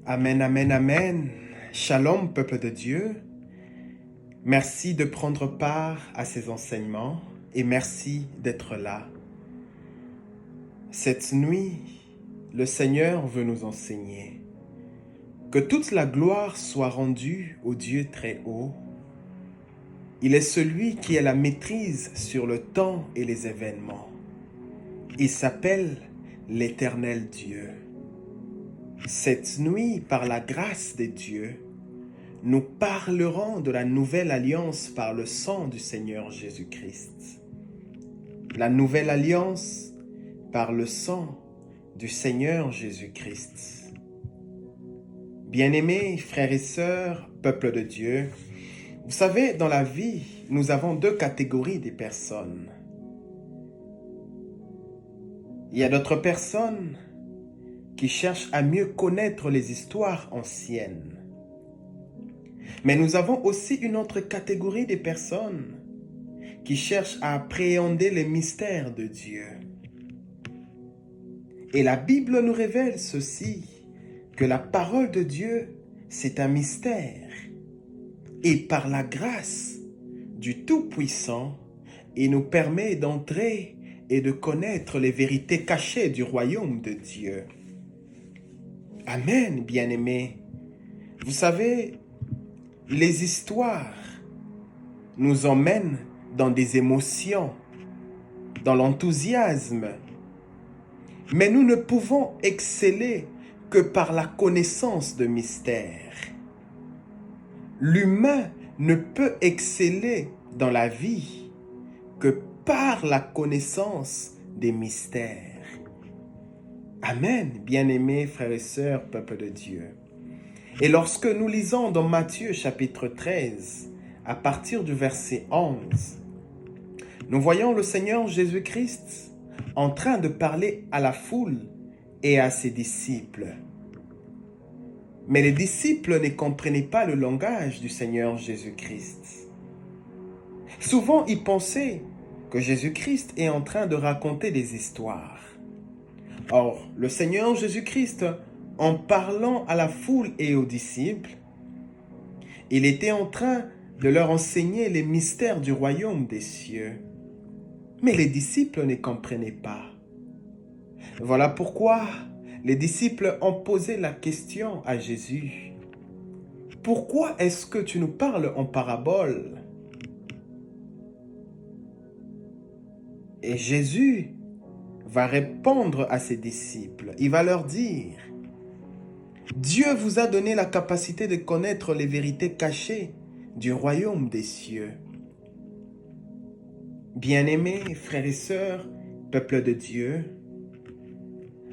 Amen, amen, amen. Shalom, peuple de Dieu. Merci de prendre part à ces enseignements et merci d'être là. Cette nuit, le Seigneur veut nous enseigner que toute la gloire soit rendue au Dieu très haut. Il est celui qui a la maîtrise sur le temps et les événements. Il s'appelle l'Éternel Dieu. Cette nuit, par la grâce de Dieu, nous parlerons de la nouvelle alliance par le sang du Seigneur Jésus-Christ. La nouvelle alliance par le sang du Seigneur Jésus-Christ. Bien-aimés frères et sœurs, peuple de Dieu, vous savez, dans la vie, nous avons deux catégories de personnes. Il y a d'autres personnes qui cherchent à mieux connaître les histoires anciennes. Mais nous avons aussi une autre catégorie de personnes qui cherchent à appréhender les mystères de Dieu. Et la Bible nous révèle ceci, que la parole de Dieu, c'est un mystère. Et par la grâce du Tout-Puissant, il nous permet d'entrer et de connaître les vérités cachées du royaume de Dieu. Amen, bien-aimés. Vous savez, les histoires nous emmènent dans des émotions, dans l'enthousiasme. Mais nous ne pouvons exceller que par la connaissance de mystères. L'humain ne peut exceller dans la vie que par la connaissance des mystères. Amen, bien-aimés frères et sœurs, peuple de Dieu. Et lorsque nous lisons dans Matthieu chapitre 13, à partir du verset 11, nous voyons le Seigneur Jésus-Christ en train de parler à la foule et à ses disciples. Mais les disciples ne comprenaient pas le langage du Seigneur Jésus-Christ. Souvent, ils pensaient que Jésus-Christ est en train de raconter des histoires. Or, le Seigneur Jésus-Christ, en parlant à la foule et aux disciples, il était en train de leur enseigner les mystères du royaume des cieux. Mais les disciples ne comprenaient pas. Voilà pourquoi les disciples ont posé la question à Jésus. Pourquoi est-ce que tu nous parles en parabole? Et Jésus va répondre à ses disciples. Il va leur dire, Dieu vous a donné la capacité de connaître les vérités cachées du royaume des cieux. Bien-aimés frères et sœurs, peuple de Dieu,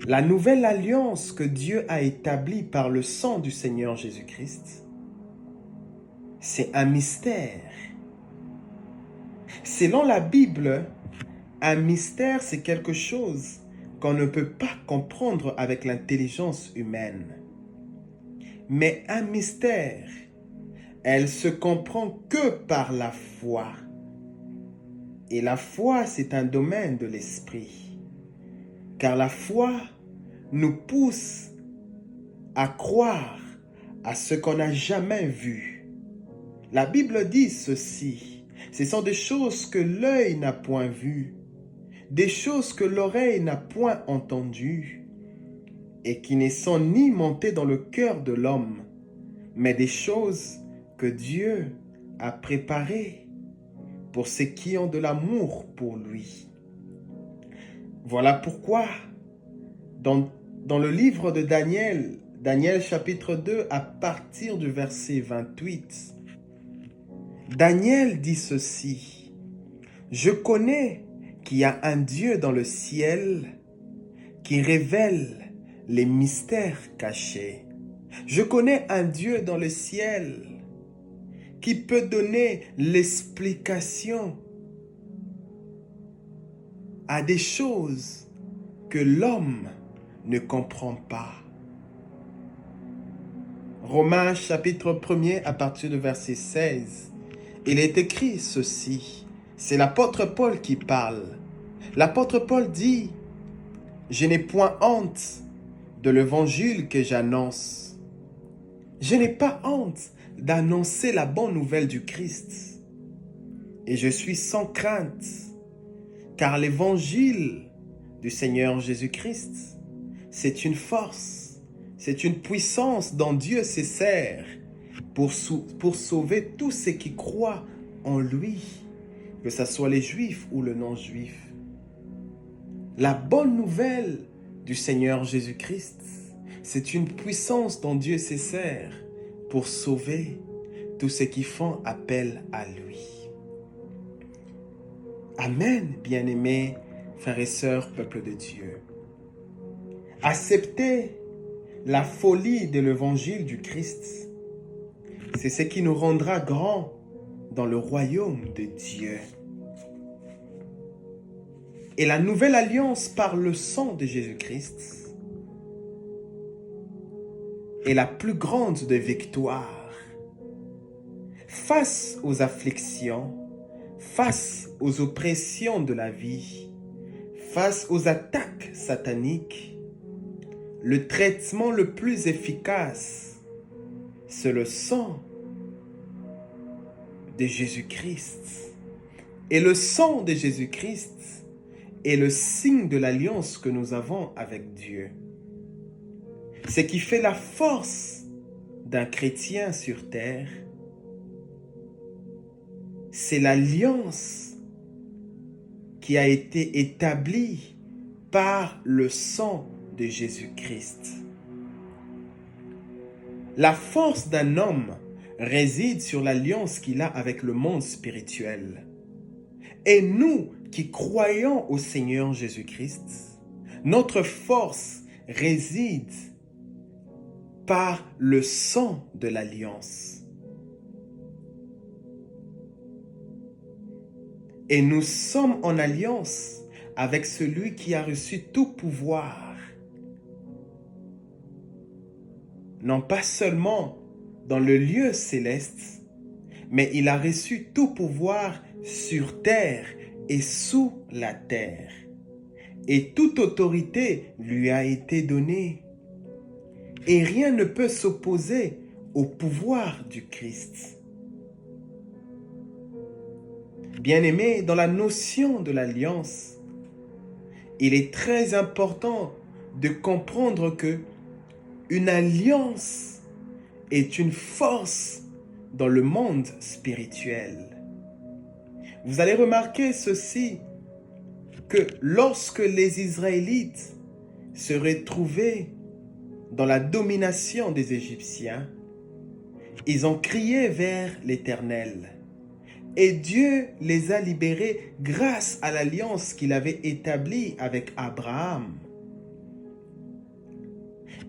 la nouvelle alliance que Dieu a établie par le sang du Seigneur Jésus-Christ, c'est un mystère. Selon la Bible, un mystère, c'est quelque chose qu'on ne peut pas comprendre avec l'intelligence humaine. Mais un mystère, elle se comprend que par la foi. Et la foi, c'est un domaine de l'esprit. Car la foi nous pousse à croire à ce qu'on n'a jamais vu. La Bible dit ceci, ce sont des choses que l'œil n'a point vues, des choses que l'oreille n'a point entendues, et qui ne sont ni montées dans le cœur de l'homme, mais des choses que Dieu a préparées pour ceux qui ont de l'amour pour lui. Voilà pourquoi, dans le livre de Daniel, Daniel chapitre 2, à partir du verset 28, Daniel dit ceci, « Je connais qu'il y a un Dieu dans le ciel qui révèle les mystères cachés. Je connais un Dieu dans le ciel qui peut donner l'explication à des choses que l'homme ne comprend pas. » Romains chapitre 1er à partir du verset 16. Il est écrit ceci. C'est l'apôtre Paul qui parle. L'apôtre Paul dit, « Je n'ai point honte de l'évangile que j'annonce, Je n'ai pas honte d'annoncer la bonne nouvelle du Christ. Et je suis sans crainte, car l'évangile du Seigneur Jésus-Christ, c'est une force, c'est une puissance dont Dieu se sert pour sauver tous ceux qui croient en lui, que ce soit les Juifs ou les non-Juifs. La bonne nouvelle du Seigneur Jésus-Christ, c'est une puissance dont Dieu se sert pour sauver tous ceux qui font appel à lui. Amen, bien-aimés, frères et sœurs, peuple de Dieu. Accepter la folie de l'évangile du Christ, c'est ce qui nous rendra grands dans le royaume de Dieu. Et la nouvelle alliance par le sang de Jésus-Christ est la plus grande des victoires. Face aux afflictions, face aux oppressions de la vie, face aux attaques sataniques, le traitement le plus efficace, c'est le sang de Jésus-Christ. Et le sang de Jésus-Christ est le signe de l'alliance que nous avons avec Dieu. Ce qui fait la force d'un chrétien sur terre, c'est l'alliance qui a été établie par le sang de Jésus-Christ. La force d'un homme réside sur l'alliance qu'il a avec le monde spirituel. Et nous qui croyons au Seigneur Jésus-Christ, notre force réside par le sang de l'alliance. Et nous sommes en alliance avec celui qui a reçu tout pouvoir. Non pas seulement dans le lieu céleste, mais il a reçu tout pouvoir sur terre et sous la terre. Et toute autorité lui a été donnée. Et rien ne peut s'opposer au pouvoir du Christ. Bien-aimés, dans la notion de l'alliance, il est très important de comprendre que une alliance est une force dans le monde spirituel. Vous allez remarquer ceci, que lorsque les Israélites se retrouvaient dans la domination des Égyptiens, ils ont crié vers l'Éternel. Et Dieu les a libérés grâce à l'alliance qu'il avait établie avec Abraham.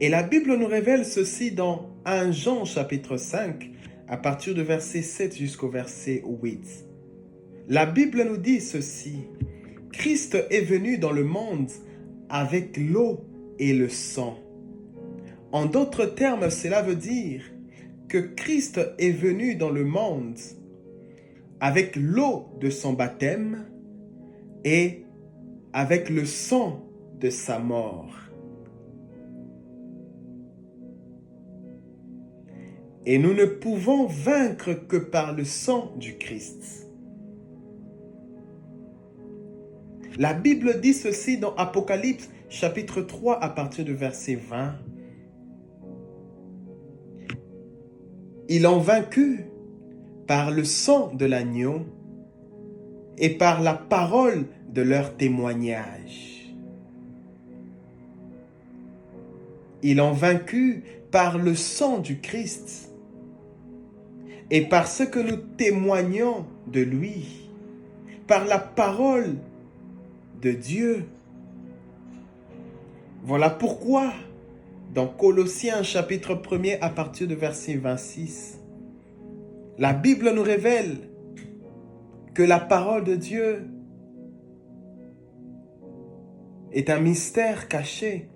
Et la Bible nous révèle ceci dans 1 Jean chapitre 5, à partir du verset 7 jusqu'au verset 8. La Bible nous dit ceci: Christ est venu dans le monde avec l'eau et le sang. En d'autres termes, cela veut dire que Christ est venu dans le monde avec l'eau de son baptême et avec le sang de sa mort. Et nous ne pouvons vaincre que par le sang du Christ. La Bible dit ceci dans Apocalypse chapitre 3 à partir du verset 20. Ils l'ont vaincu par le sang de l'agneau et par la parole de leur témoignage. Ils l'ont vaincu par le sang du Christ et par ce que nous témoignons de lui, par la parole de Dieu. Voilà pourquoi, dans Colossiens chapitre 1er à partir du verset 26, la Bible nous révèle que la parole de Dieu est un mystère caché.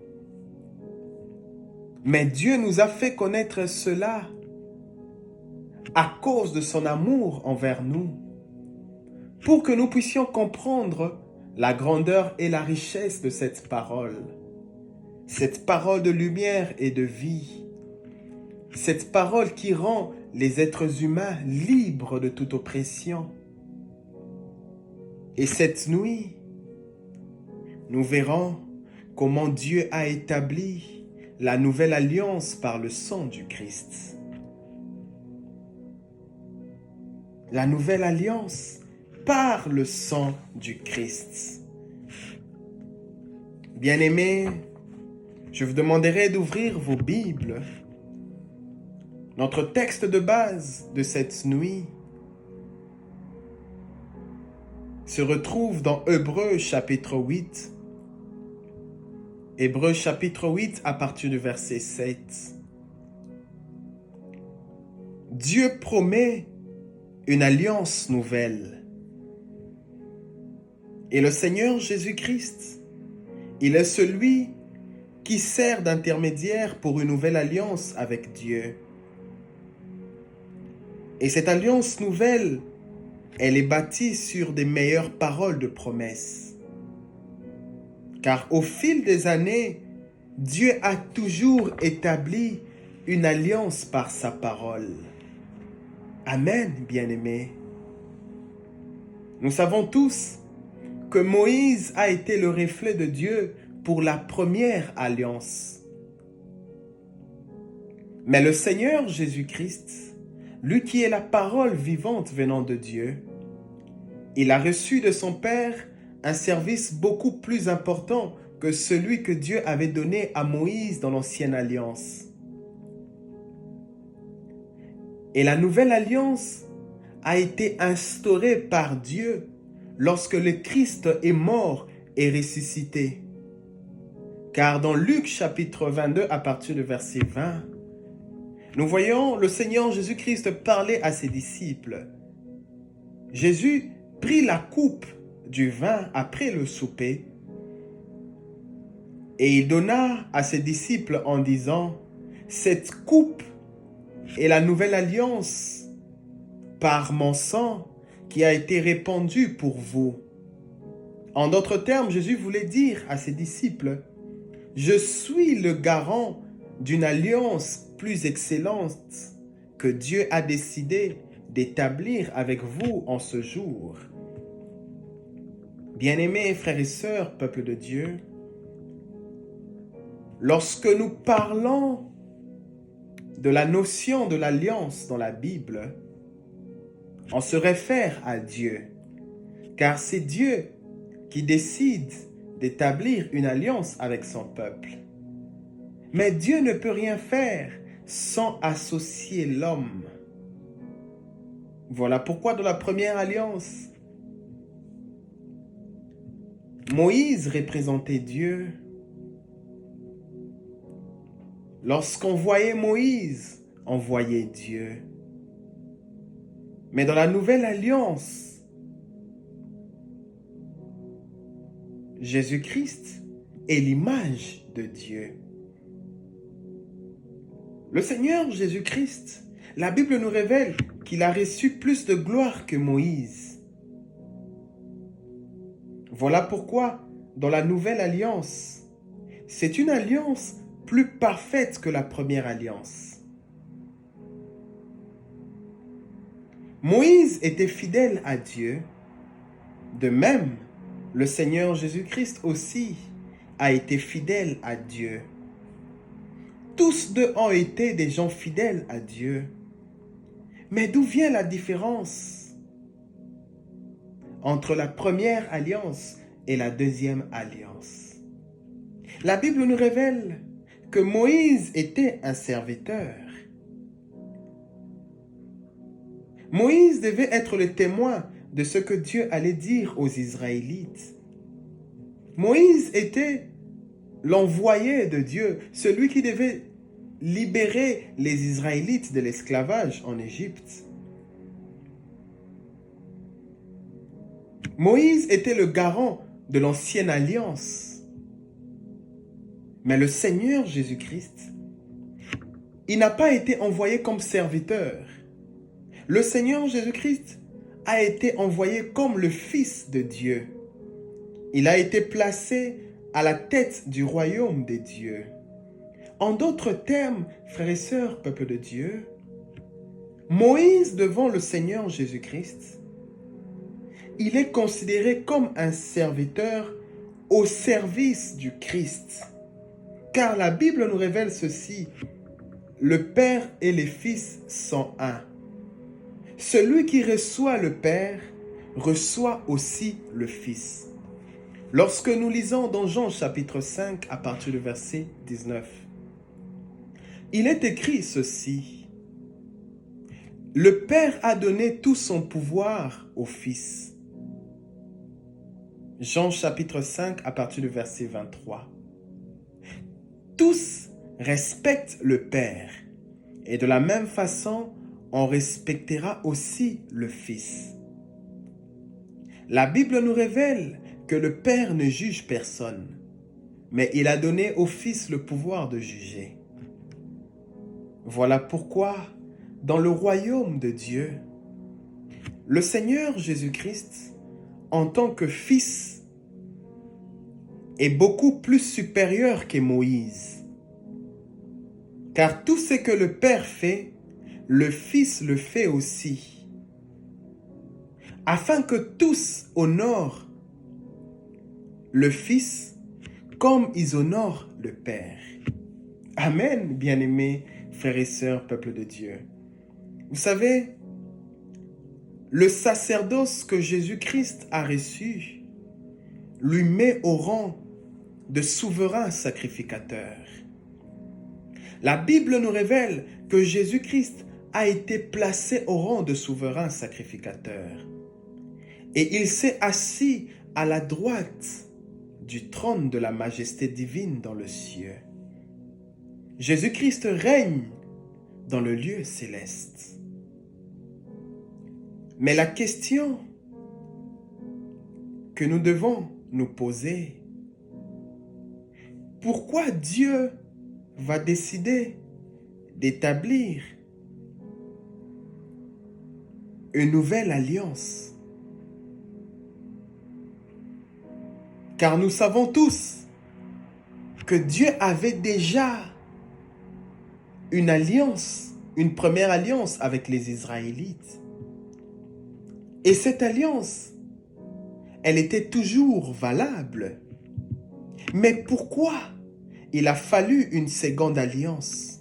Mais Dieu nous a fait connaître cela à cause de son amour envers nous, pour que nous puissions comprendre la grandeur et la richesse de cette parole de lumière et de vie. Cette parole qui rend les êtres humains libres de toute oppression. Et cette nuit, nous verrons comment Dieu a établi la nouvelle alliance par le sang du Christ. La nouvelle alliance par le sang du Christ. Bien-aimés, je vous demanderai d'ouvrir vos Bibles. Notre texte de base de cette nuit se retrouve dans Hébreux chapitre 8. Hébreux chapitre 8 à partir du verset 7. Dieu promet une alliance nouvelle. Et le Seigneur Jésus-Christ, il est celui qui sert d'intermédiaire pour une nouvelle alliance avec Dieu. Et cette alliance nouvelle, elle est bâtie sur des meilleures paroles de promesse. Car au fil des années, Dieu a toujours établi une alliance par sa parole. Amen, bien-aimés. Nous savons tous que Moïse a été le reflet de Dieu pour la première alliance. Mais le Seigneur Jésus-Christ, lui qui est la parole vivante venant de Dieu, il a reçu de son Père un service beaucoup plus important que celui que Dieu avait donné à Moïse dans l'ancienne alliance. Et la nouvelle alliance a été instaurée par Dieu lorsque le Christ est mort et ressuscité. Car dans Luc chapitre 22 à partir du verset 20, nous voyons le Seigneur Jésus-Christ parler à ses disciples. Jésus prit la coupe du vin après le souper et il donna à ses disciples en disant, « Cette coupe est la nouvelle alliance par mon sang qui a été répandu pour vous. » En d'autres termes, Jésus voulait dire à ses disciples, « Je suis le garant d'une alliance plus excellente que Dieu a décidé d'établir avec vous en ce jour. » Bien-aimés frères et sœurs, peuple de Dieu, lorsque nous parlons de la notion de l'alliance dans la Bible, on se réfère à Dieu, car c'est Dieu qui décide d'établir une alliance avec son peuple. Mais Dieu ne peut rien faire sans associer l'homme. Voilà pourquoi dans la première alliance, Moïse représentait Dieu. Lorsqu'on voyait Moïse, on voyait Dieu. Mais dans la nouvelle alliance, Jésus-Christ est l'image de Dieu. Le Seigneur Jésus-Christ, la Bible nous révèle qu'il a reçu plus de gloire que Moïse. Voilà pourquoi, dans la nouvelle alliance, c'est une alliance plus parfaite que la première alliance. Moïse était fidèle à Dieu. De même, le Seigneur Jésus-Christ aussi a été fidèle à Dieu. Tous deux ont été des gens fidèles à Dieu. Mais d'où vient la différence entre la première alliance et la deuxième alliance? La Bible nous révèle que Moïse était un serviteur. Moïse devait être le témoin de ce que Dieu allait dire aux Israélites. Moïse était l'envoyé de Dieu, celui qui devait libérer les Israélites de l'esclavage en Égypte. Moïse était le garant de l'ancienne alliance. Mais le Seigneur Jésus-Christ, il n'a pas été envoyé comme serviteur. Le Seigneur Jésus-Christ a été envoyé comme le Fils de Dieu. Il a été placé à la tête du royaume des dieux. En d'autres termes, frères et sœurs, peuple de Dieu, Moïse devant le Seigneur Jésus-Christ, il est considéré comme un serviteur au service du Christ. Car la Bible nous révèle ceci: le Père et le Fils sont un. Celui qui reçoit le Père reçoit aussi le Fils. Lorsque nous lisons dans Jean chapitre 5 à partir du verset 19, il est écrit ceci: le Père a donné tout son pouvoir au Fils. Jean chapitre 5 à partir du verset 23. Tous respectent le Père et de la même façon, on respectera aussi le Fils. La Bible nous révèle que le Père ne juge personne, mais il a donné au Fils le pouvoir de juger. Voilà pourquoi, dans le royaume de Dieu, le Seigneur Jésus-Christ, en tant que Fils, est beaucoup plus supérieur que Moïse. Car tout ce que le Père fait, le Fils le fait aussi, afin que tous honorent le Fils comme ils honorent le Père. Amen, bien-aimés frères et sœurs, peuple de Dieu. Vous savez, le sacerdoce que Jésus-Christ a reçu lui met au rang de souverain sacrificateur. La Bible nous révèle que Jésus-Christ a été placé au rang de souverain sacrificateur. Et il s'est assis à la droite du trône de la majesté divine dans le ciel. Jésus-Christ règne dans le lieu céleste. Mais la question que nous devons nous poser: pourquoi Dieu va décider d'établir une nouvelle alliance? Car nous savons tous que Dieu avait déjà une alliance, une première alliance avec les Israélites. Et cette alliance, elle était toujours valable. Mais pourquoi il a fallu une seconde alliance?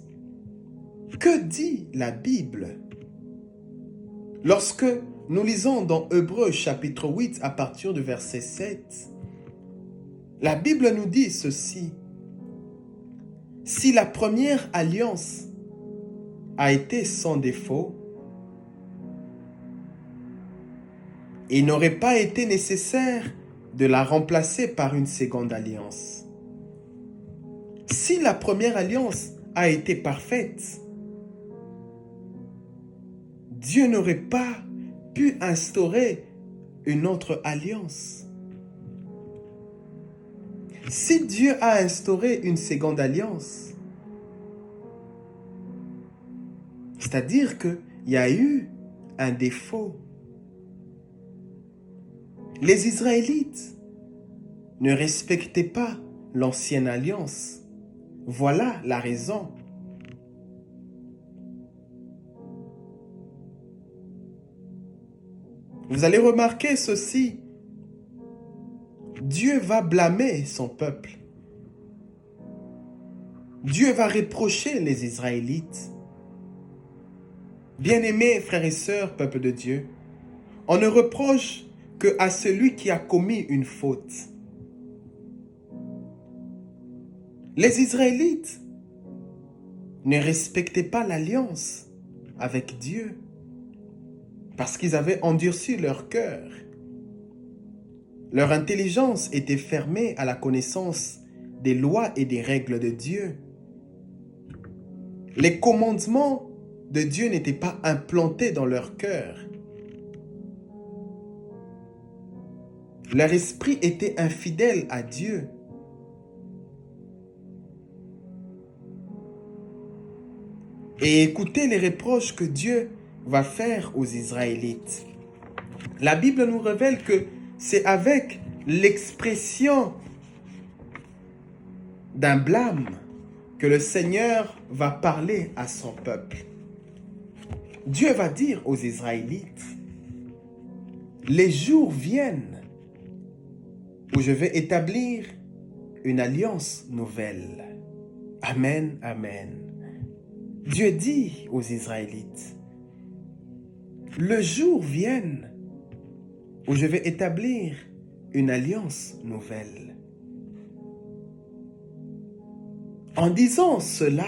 Que dit la Bible? Lorsque nous lisons dans Hébreux chapitre 8 à partir du verset 7, la Bible nous dit ceci: si la première alliance a été sans défaut, il n'aurait pas été nécessaire de la remplacer par une seconde alliance. Si la première alliance a été parfaite, Dieu n'aurait pas pu instaurer une autre alliance. Si Dieu a instauré une seconde alliance, c'est-à-dire qu'il y a eu un défaut. Les Israélites ne respectaient pas l'ancienne alliance. Voilà la raison. Vous allez remarquer ceci: Dieu va blâmer son peuple. Dieu va reprocher les Israélites. Bien-aimés frères et sœurs, peuple de Dieu, on ne reproche qu'à celui qui a commis une faute. Les Israélites ne respectaient pas l'alliance avec Dieu parce qu'ils avaient endurci leur cœur. Leur intelligence était fermée à la connaissance des lois et des règles de Dieu. Les commandements de Dieu n'étaient pas implantés dans leur cœur. Leur esprit était infidèle à Dieu. Et écoutez les reproches que Dieu va faire aux Israélites. La Bible nous révèle que c'est avec l'expression d'un blâme que le Seigneur va parler à son peuple. Dieu va dire aux Israélites, les jours viennent où je vais établir une alliance nouvelle. Amen, amen. Dieu dit aux Israélites, le jour vienne où je vais établir une alliance nouvelle. En disant cela,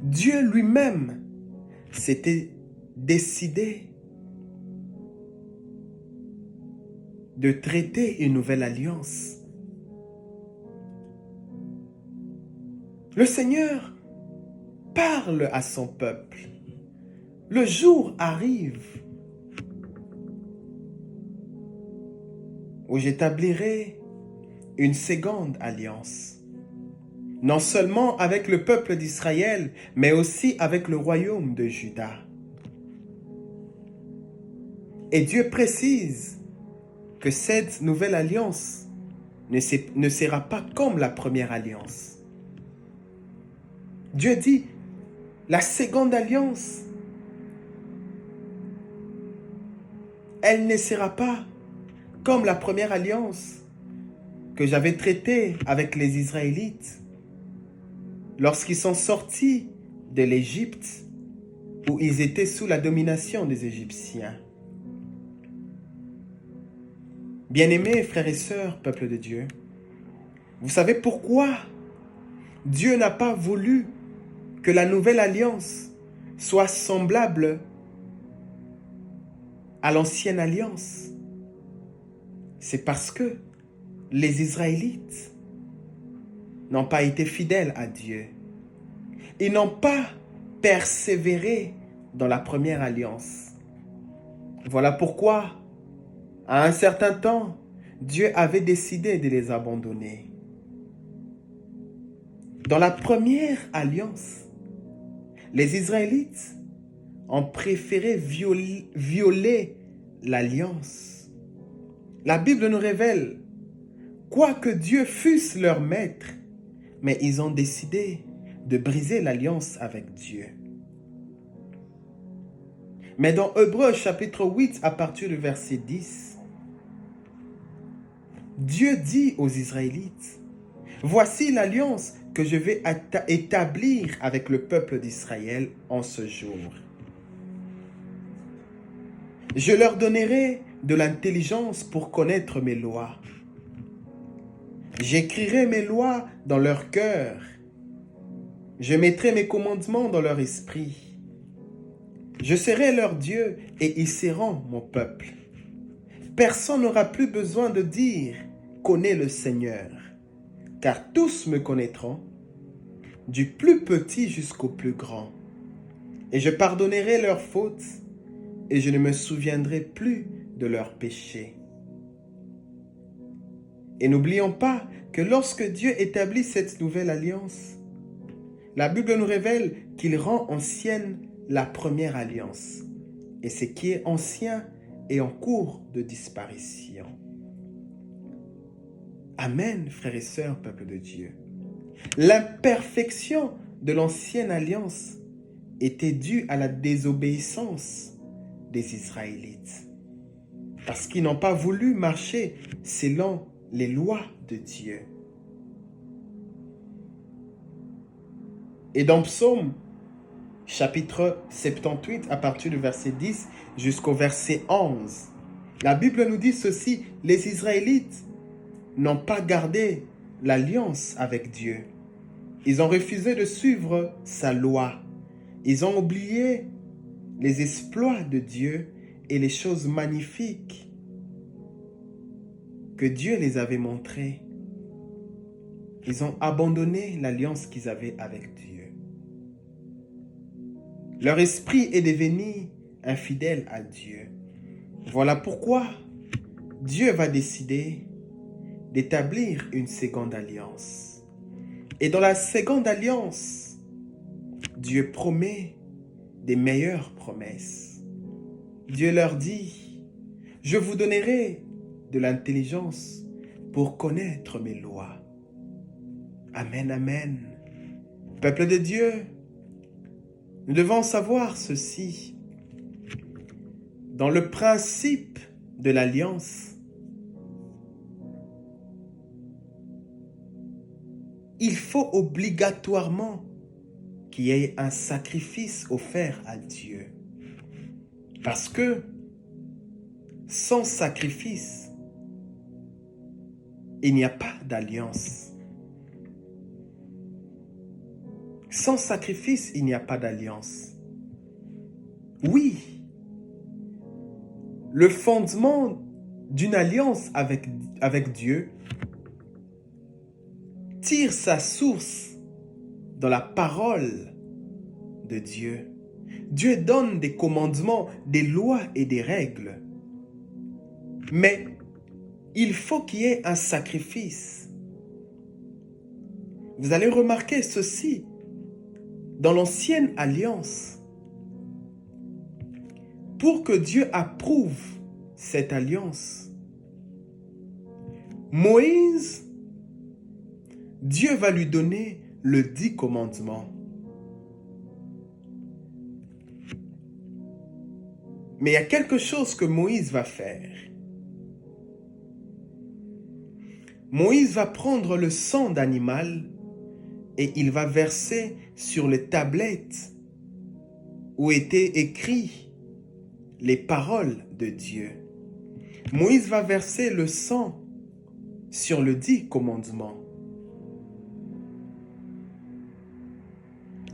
Dieu lui-même s'était décidé de traiter une nouvelle alliance. Le Seigneur parle à son peuple. Le jour arrive où j'établirai une seconde alliance. Non seulement avec le peuple d'Israël, mais aussi avec le royaume de Juda. Et Dieu précise que cette nouvelle alliance ne sera pas comme la première alliance. Dieu dit, la seconde alliance, elle ne sera pas comme la première alliance que j'avais traitée avec les Israélites lorsqu'ils sont sortis de l'Égypte où ils étaient sous la domination des Égyptiens. Bien-aimés frères et sœurs, peuple de Dieu, vous savez pourquoi Dieu n'a pas voulu que la nouvelle alliance soit semblable à l'ancienne alliance? C'est parce que les Israélites n'ont pas été fidèles à Dieu. Ils n'ont pas persévéré dans la première alliance. Voilà pourquoi, à un certain temps, Dieu avait décidé de les abandonner. Dans la première alliance, les Israélites ont préféré violer l'alliance. La Bible nous révèle, quoique Dieu fût leur maître, mais ils ont décidé de briser l'alliance avec Dieu. Mais dans Hébreux chapitre 8, à partir du verset 10, Dieu dit aux Israélites, « Voici l'alliance que je vais établir avec le peuple d'Israël en ce jour. Je leur donnerai de l'intelligence pour connaître mes lois. J'écrirai mes lois dans leur cœur. Je mettrai mes commandements dans leur esprit. Je serai leur Dieu et ils seront mon peuple. Personne n'aura plus besoin de dire « Connais le Seigneur », car tous me connaîtront, du plus petit jusqu'au plus grand. Et je pardonnerai leurs fautes et je ne me souviendrai plus de leurs péchés. Et n'oublions pas que lorsque Dieu établit cette nouvelle alliance, la Bible nous révèle qu'il rend ancienne la première alliance. Et ce qui est ancien est en cours de disparition. Amen, frères et sœurs, peuple de Dieu. L'imperfection de l'ancienne alliance était due à la désobéissance des Israélites. Parce qu'ils n'ont pas voulu marcher selon les lois de Dieu. Et dans Psaume, chapitre 78, à partir du verset 10 jusqu'au verset 11, la Bible nous dit ceci, les Israélites n'ont pas gardé l'alliance avec Dieu. Ils ont refusé de suivre sa loi. Ils ont oublié les exploits de Dieu et les choses magnifiques que Dieu les avait montrées. Ils ont abandonné l'alliance qu'ils avaient avec Dieu. Leur esprit est devenu infidèle à Dieu. Voilà pourquoi Dieu va décider d'établir une seconde alliance. Et dans la seconde alliance, Dieu promet des meilleures promesses. Dieu leur dit, « Je vous donnerai de l'intelligence pour connaître mes lois. Amen, amen. Peuple de Dieu, nous devons savoir ceci. Dans le principe de l'alliance, il faut obligatoirement qu'il y ait un sacrifice offert à Dieu. Parce que sans sacrifice, il n'y a pas d'alliance. Sans sacrifice, il n'y a pas d'alliance. Oui, le fondement d'une alliance avec Dieu tire sa source dans la parole de Dieu. Dieu donne des commandements, des lois et des règles. Mais il faut qu'il y ait un sacrifice. Vous allez remarquer ceci dans l'ancienne alliance. Pour que Dieu approuve cette alliance, Moïse, Dieu va lui donner le 10 commandements. Mais il y a quelque chose que Moïse va faire. Moïse va prendre le sang d'animal et il va verser sur les tablettes où étaient écrites les paroles de Dieu. Moïse va verser le sang sur le 10 commandements.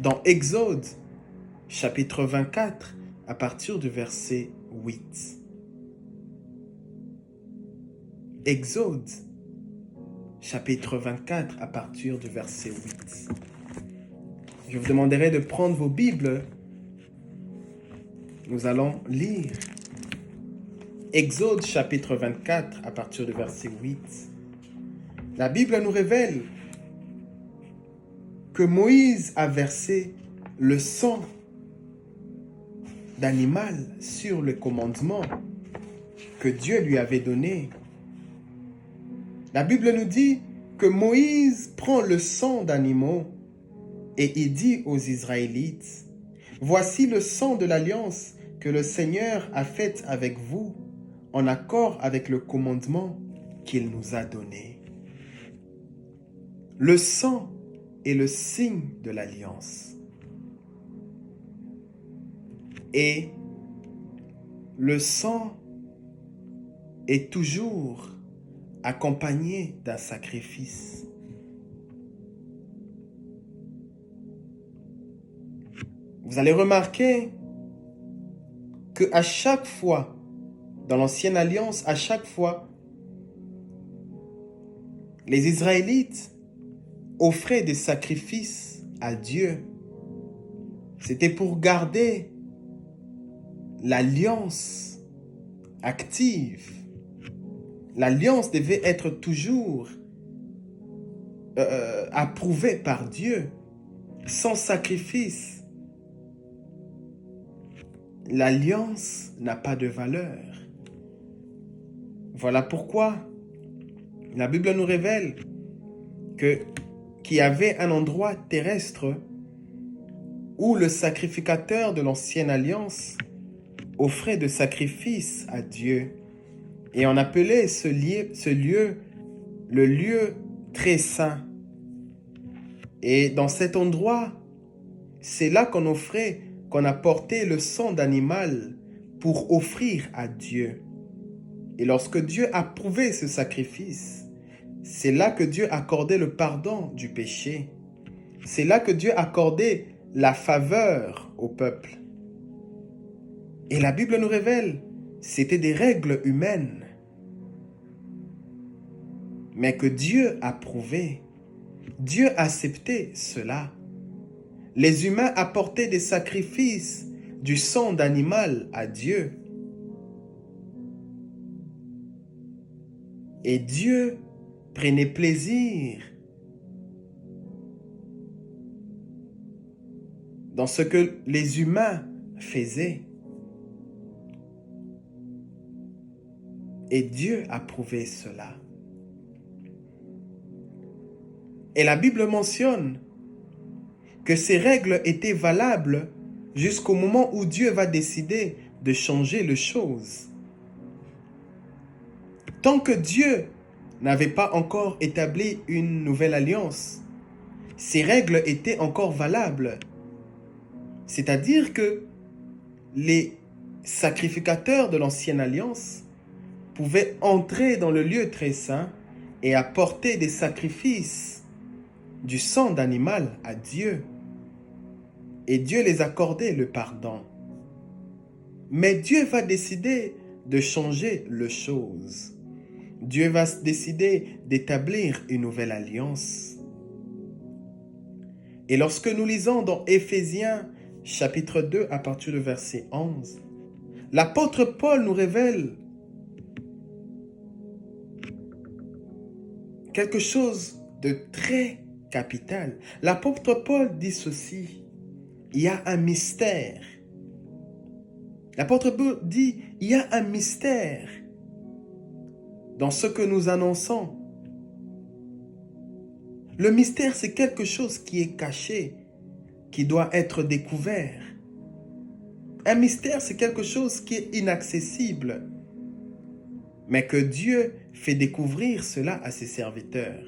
Dans Exode, chapitre 24, à partir du verset 8. Exode, chapitre 24, à partir du verset 8. Je vous demanderai de prendre vos Bibles. Nous allons lire Exode, chapitre 24, à partir du verset 8. La Bible nous révèle que Moïse a versé le sang d'animal sur le commandement que Dieu lui avait donné. La Bible nous dit que Moïse prend le sang d'animaux et il dit aux Israélites, « Voici le sang de l'alliance que le Seigneur a faite avec vous en accord avec le commandement qu'il nous a donné. » Le sang est le signe de l'alliance. Et le sang est toujours accompagné d'un sacrifice. Vous allez remarquer que à chaque fois, dans l'ancienne alliance, à chaque fois, les Israélites offraient des sacrifices à Dieu. C'était pour garder l'alliance active. L'alliance devait être toujours approuvée par Dieu. Sans sacrifice, l'alliance n'a pas de valeur. Voilà pourquoi la Bible nous révèle qu'il y avait un endroit terrestre où le sacrificateur de l'ancienne alliance offrait de sacrifices à Dieu. Et on appelait ce lieu le lieu très saint. Et dans cet endroit, c'est là qu'on offrait, qu'on apportait le sang d'animal pour offrir à Dieu. Et lorsque Dieu approuvait ce sacrifice, c'est là que Dieu accordait le pardon du péché. C'est là que Dieu accordait la faveur au peuple. Et la Bible nous révèle, c'était des règles humaines, mais que Dieu approuvait. Dieu acceptait cela. Les humains apportaient des sacrifices, du sang d'animal à Dieu. Et Dieu prenait plaisir dans ce que les humains faisaient. Et Dieu approuvait cela. Et la Bible mentionne que ces règles étaient valables jusqu'au moment où Dieu va décider de changer les choses. Tant que Dieu n'avait pas encore établi une nouvelle alliance, ces règles étaient encore valables. C'est-à-dire que les sacrificateurs de l'ancienne alliance pouvaient entrer dans le lieu très saint et apporter des sacrifices du sang d'animal à Dieu. Et Dieu les accordait le pardon. Mais Dieu va décider de changer les choses. Dieu va décider d'établir une nouvelle alliance. Et lorsque nous lisons dans Éphésiens chapitre 2 à partir du verset 11, l'apôtre Paul nous révèle quelque chose de très capital. L'apôtre Paul dit ceci: il y a un mystère. L'apôtre Paul dit, il y a un mystère dans ce que nous annonçons. Le mystère, c'est quelque chose qui est caché, qui doit être découvert. Un mystère, c'est quelque chose qui est inaccessible, mais que Dieu fait découvrir cela à ses serviteurs.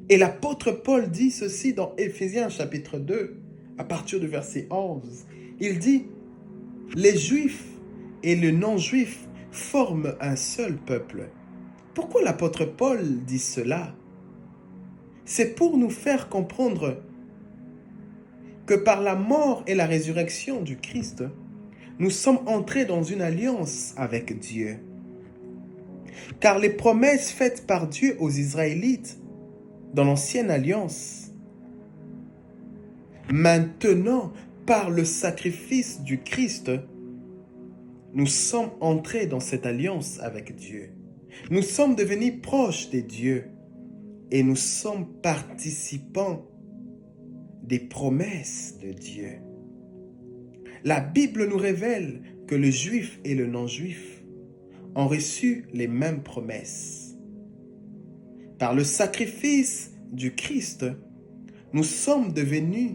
Et l'apôtre Paul dit ceci dans Éphésiens chapitre 2, à partir du verset 11. Il dit, les Juifs et les non-Juifs forment un seul peuple. Pourquoi l'apôtre Paul dit cela? C'est pour nous faire comprendre que par la mort et la résurrection du Christ, nous sommes entrés dans une alliance avec Dieu. Car les promesses faites par Dieu aux Israélites dans l'ancienne alliance, maintenant, par le sacrifice du Christ, nous sommes entrés dans cette alliance avec Dieu. Nous sommes devenus proches de Dieu et nous sommes participants des promesses de Dieu. La Bible nous révèle que le juif et le non-juif ont reçu les mêmes promesses. Par le sacrifice du Christ, nous sommes devenus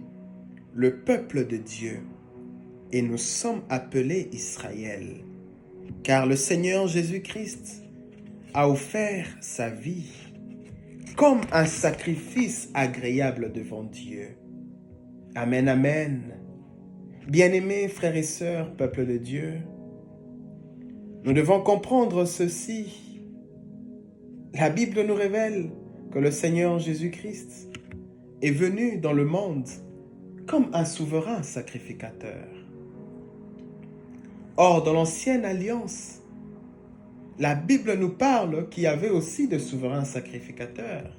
le peuple de Dieu et nous sommes appelés Israël, car le Seigneur Jésus-Christ a offert sa vie comme un sacrifice agréable devant Dieu. Amen, amen. Bien-aimés frères et sœurs, peuple de Dieu, nous devons comprendre ceci. La Bible nous révèle que le Seigneur Jésus-Christ est venu dans le monde comme un souverain sacrificateur. Or, dans l'ancienne alliance, la Bible nous parle qu'il y avait aussi de souverains sacrificateurs.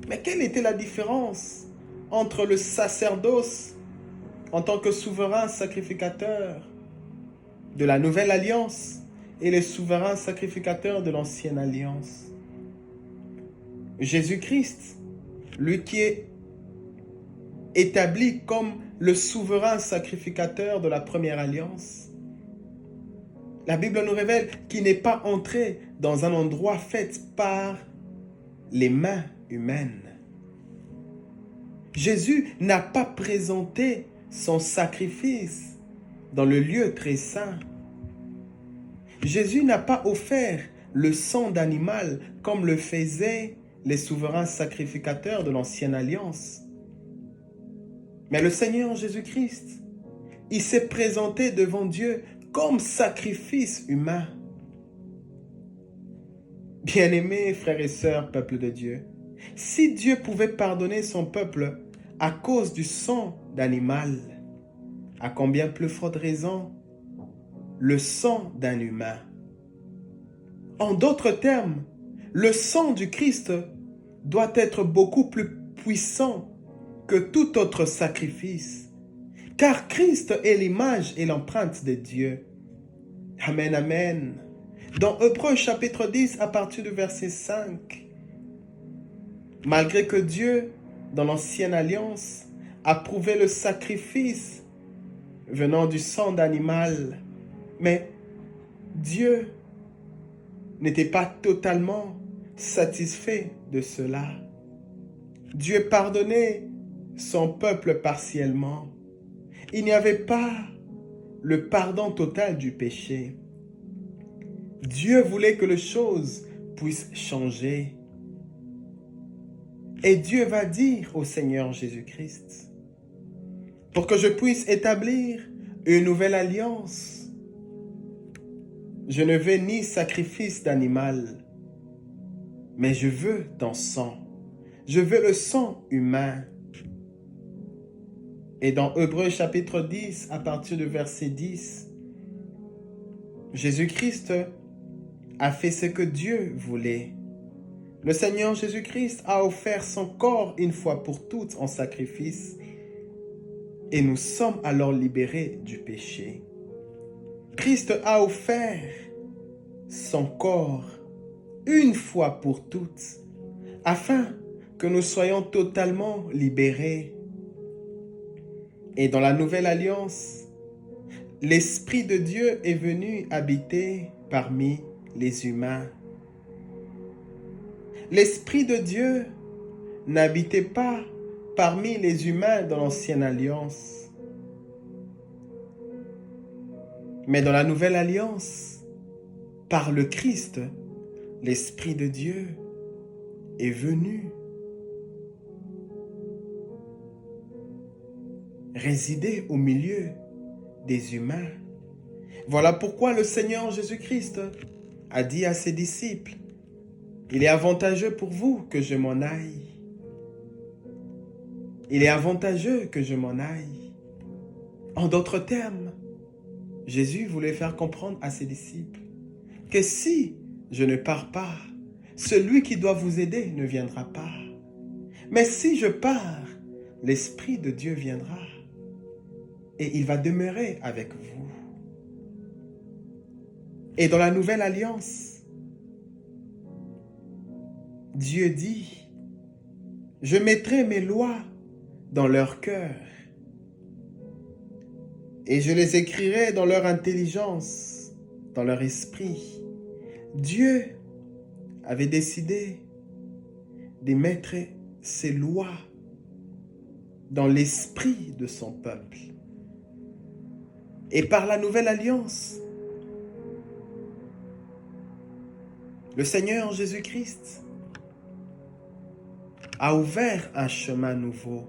Mais quelle était la différence entre le sacerdoce en tant que souverain sacrificateur de la nouvelle alliance et les souverains sacrificateurs de l'ancienne alliance? Jésus-Christ, lui qui est établi comme le souverain sacrificateur de la première alliance, la Bible nous révèle qu'il n'est pas entré dans un endroit fait par les mains humaines. Jésus n'a pas présenté son sacrifice dans le lieu très saint. Jésus n'a pas offert le sang d'animal comme le faisaient les souverains sacrificateurs de l'ancienne alliance. Mais le Seigneur Jésus-Christ, il s'est présenté devant Dieu comme sacrifice humain. Bien-aimés frères et sœurs, peuple de Dieu, si Dieu pouvait pardonner son peuple à cause du sang d'animal, à combien plus forte raison le sang d'un humain? En d'autres termes, le sang du Christ doit être beaucoup plus puissant que tout autre sacrifice, car Christ est l'image et l'empreinte de Dieu. Amen, amen. Dans Hébreux chapitre 10 à partir du verset 5, malgré que Dieu, dans l'ancienne alliance, approuvait le sacrifice venant du sang d'animal, mais Dieu n'était pas totalement satisfait de cela. Dieu pardonnait son peuple partiellement. Il n'y avait pas le pardon total du péché. Dieu voulait que les choses puissent changer. Et Dieu va dire au Seigneur Jésus-Christ, pour que je puisse établir une nouvelle alliance, je ne veux ni sacrifice d'animal, mais je veux ton sang. Je veux le sang humain. Et dans Hébreux chapitre 10, à partir du verset 10, Jésus-Christ a fait ce que Dieu voulait. Le Seigneur Jésus-Christ a offert son corps une fois pour toutes en sacrifice et nous sommes alors libérés du péché. Christ a offert son corps une fois pour toutes afin que nous soyons totalement libérés. Et dans la nouvelle alliance, l'Esprit de Dieu est venu habiter parmi les humains. L'Esprit de Dieu n'habitait pas parmi les humains dans l'ancienne alliance. Mais dans la nouvelle alliance, par le Christ, l'Esprit de Dieu est venu résider au milieu des humains. Voilà pourquoi le Seigneur Jésus-Christ a dit à ses disciples, « Il est avantageux pour vous que je m'en aille. Il est avantageux que je m'en aille. » En d'autres termes, Jésus voulait faire comprendre à ses disciples que si je ne pars pas, celui qui doit vous aider ne viendra pas. Mais si je pars, l'Esprit de Dieu viendra et il va demeurer avec vous. Et dans la nouvelle alliance, Dieu dit, « Je mettrai mes lois dans leur cœur et je les écrirai dans leur intelligence, dans leur esprit. » Dieu avait décidé de mettre ses lois dans l'esprit de son peuple. Et par la nouvelle alliance, le Seigneur Jésus-Christ a ouvert un chemin nouveau.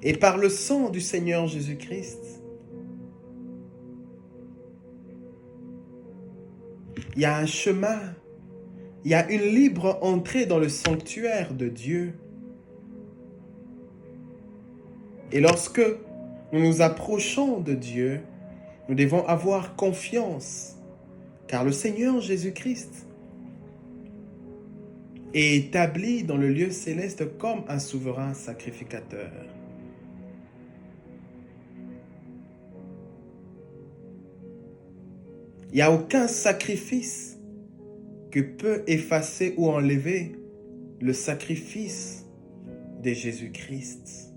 Et par le sang du Seigneur Jésus-Christ, il y a un chemin, il y a une libre entrée dans le sanctuaire de Dieu. Et lorsque nous nous approchons de Dieu, nous devons avoir confiance, car le Seigneur Jésus-Christ est établi dans le lieu céleste comme un souverain sacrificateur. Il n'y a aucun sacrifice que peut effacer ou enlever le sacrifice de Jésus-Christ.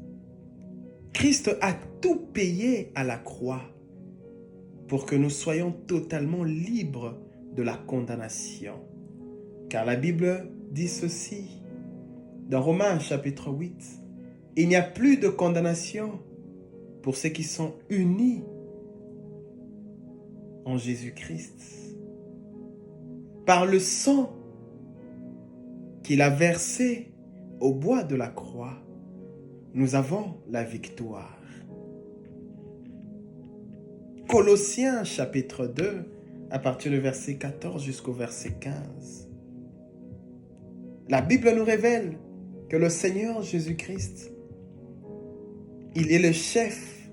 Christ a tout payé à la croix pour que nous soyons totalement libres de la condamnation. Car la Bible dit ceci, dans Romains chapitre 8, « Il n'y a plus de condamnation pour ceux qui sont unis en Jésus-Christ. Par le sang qu'il a versé au bois de la croix, nous avons la victoire. » Colossiens chapitre 2, à partir du verset 14 jusqu'au verset 15. La Bible nous révèle que le Seigneur Jésus-Christ, il est le chef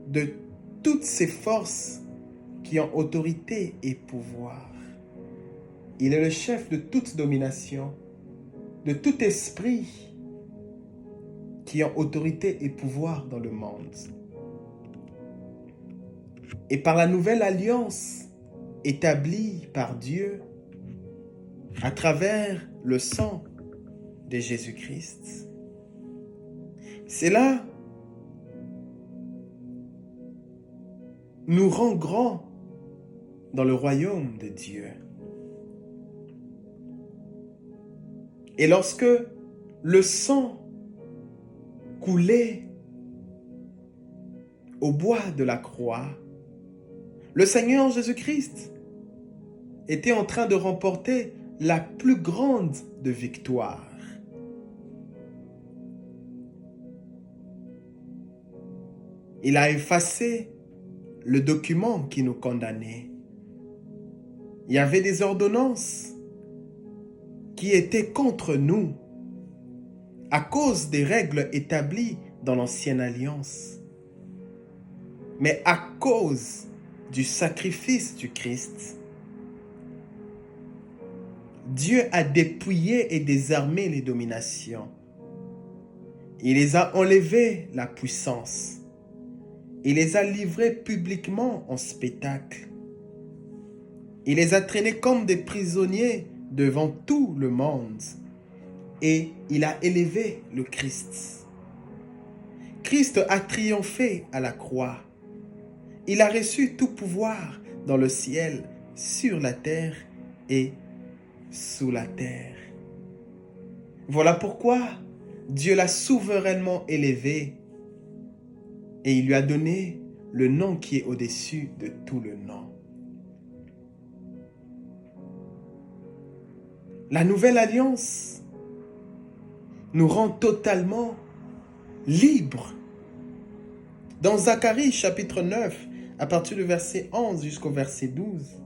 de toutes ces forces qui ont autorité et pouvoir. Il est le chef de toute domination, de tout esprit qui ont autorité et pouvoir dans le monde. Et par la nouvelle alliance établie par Dieu à travers le sang de Jésus-Christ, cela nous rend grands dans le royaume de Dieu. Et lorsque le sang coulait au bois de la croix, le Seigneur Jésus-Christ était en train de remporter la plus grande de victoires. Il a effacé le document qui nous condamnait. Il y avait des ordonnances qui étaient contre nous à cause des règles établies dans l'ancienne alliance. Mais à cause du sacrifice du Christ, Dieu a dépouillé et désarmé les dominations. Il les a enlevées la puissance. Il les a livrés publiquement en spectacle. Il les a traînés comme des prisonniers devant tout le monde. Et il a élevé le Christ. Christ a triomphé à la croix. Il a reçu tout pouvoir dans le ciel, sur la terre et sous la terre. Voilà pourquoi Dieu l'a souverainement élevé et il lui a donné le nom qui est au-dessus de tout le nom. La nouvelle alliance nous rend totalement libres. Dans Zacharie chapitre 9, à partir du verset 11 jusqu'au verset 12,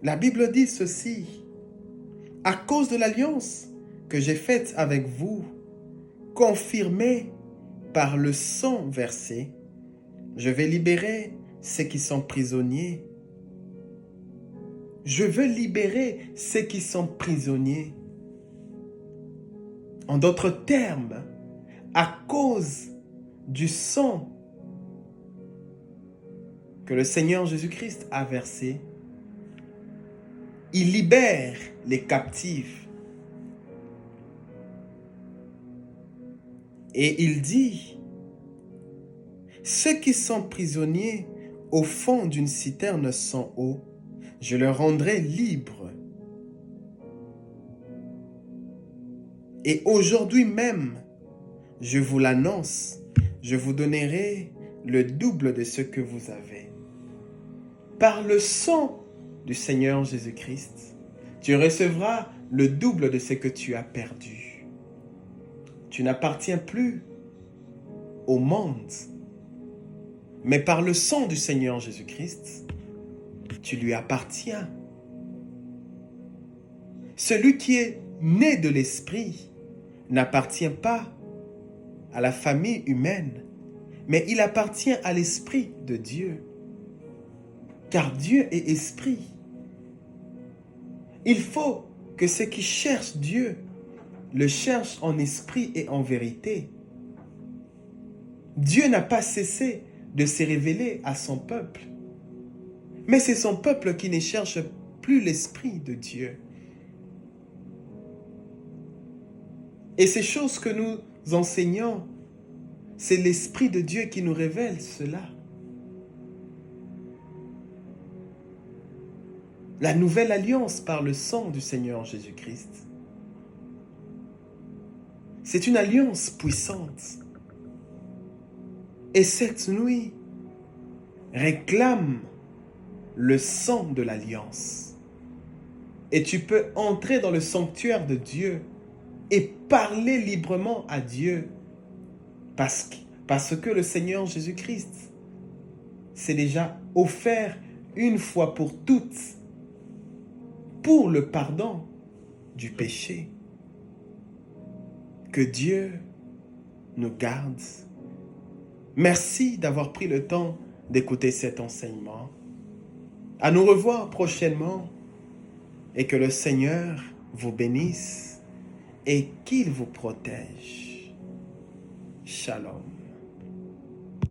la Bible dit ceci: « À cause de l'alliance que j'ai faite avec vous, confirmée par le sang versé, je vais libérer ceux qui sont prisonniers. Je veux libérer ceux qui sont prisonniers. » En d'autres termes, à cause du sang que le Seigneur Jésus-Christ a versé, il libère les captifs. Et il dit, ceux qui sont prisonniers au fond d'une citerne sans eau, je leur rendrai libres. Et aujourd'hui même, je vous l'annonce, je vous donnerai le double de ce que vous avez. Par le sang du Seigneur Jésus-Christ, tu recevras le double de ce que tu as perdu. Tu n'appartiens plus au monde, mais par le sang du Seigneur Jésus-Christ, tu lui appartiens. Celui qui est né de l'Esprit n'appartient pas à la famille humaine, mais il appartient à l'Esprit de Dieu. Car Dieu est Esprit. Il faut que ceux qui cherchent Dieu le cherchent en esprit et en vérité. Dieu n'a pas cessé de se révéler à son peuple, mais c'est son peuple qui ne cherche plus l'Esprit de Dieu. Et ces choses que nous enseignons, c'est l'Esprit de Dieu qui nous révèle cela. La nouvelle alliance par le sang du Seigneur Jésus-Christ, c'est une alliance puissante. Et cette nuit réclame le sang de l'alliance. Et tu peux entrer dans le sanctuaire de Dieu et parler librement à Dieu parce que le Seigneur Jésus-Christ s'est déjà offert une fois pour toutes pour le pardon du péché. Que Dieu nous garde. Merci d'avoir pris le temps d'écouter cet enseignement. À nous revoir prochainement et que le Seigneur vous bénisse et qu'il vous protège. Shalom.